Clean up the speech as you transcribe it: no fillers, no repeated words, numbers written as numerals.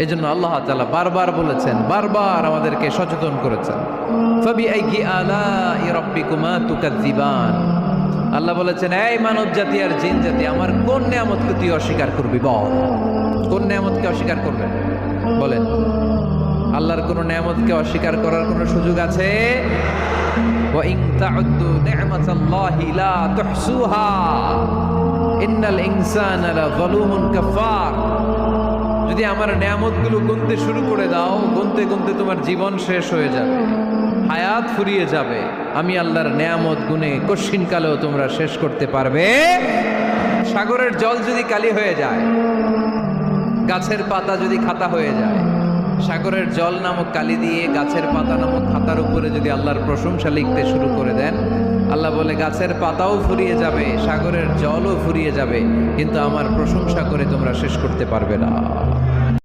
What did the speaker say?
এজন্য আল্লাহ তাআলা বারবার বলেছেন, বারবার আমাদেরকে সচেতন করেছেন। ফাবিআইয়ি আলাই রাব্বিকুমা তুকাযযিবান। আল্লাহ বলেছেন, এই মানব জাতি আর জিন জাতি, আমার কোন নিয়ামতকে তুই অস্বীকার করবি বল? কোন নিয়ামতকে অস্বীকার করবে বলেন? আল্লাহর কোন নিয়ামতকে অস্বীকার করার কোন সুযোগ আছে? ওয়া ইন তাউদ্দু নি'মাতাল্লাহি লা তুহসুহা ইন্নাল ইনসানা লাযালুমুন কাফার। যদি আমার নিয়ামতগুলো গুনতে শুরু করে দাও, গুনতে গুনতে তোমার জীবন শেষ হয়ে যাবে, হায়াত ফুরিয়ে যাবে। আমি আল্লাহর নিয়ামত গুনে কশিন কালেও তোমরা শেষ করতে পারবে। সাগরের জল যদি কালি হয়ে যায়, গাছের পাতা যদি খাতা হয়ে যায়, সাগরের জল নামক কালি দিয়ে গাছের পাতা নামক খাতার উপরে যদি আল্লাহর প্রশংসা লিখতে শুরু করে দেন, আল্লাহ বলে গাছের পাতাও ফুরিয়ে যাবে, সাগরের জলও ফুরিয়ে যাবে, কিন্তু আমার প্রশংসা করে তোমরা শেষ করতে পারবে না।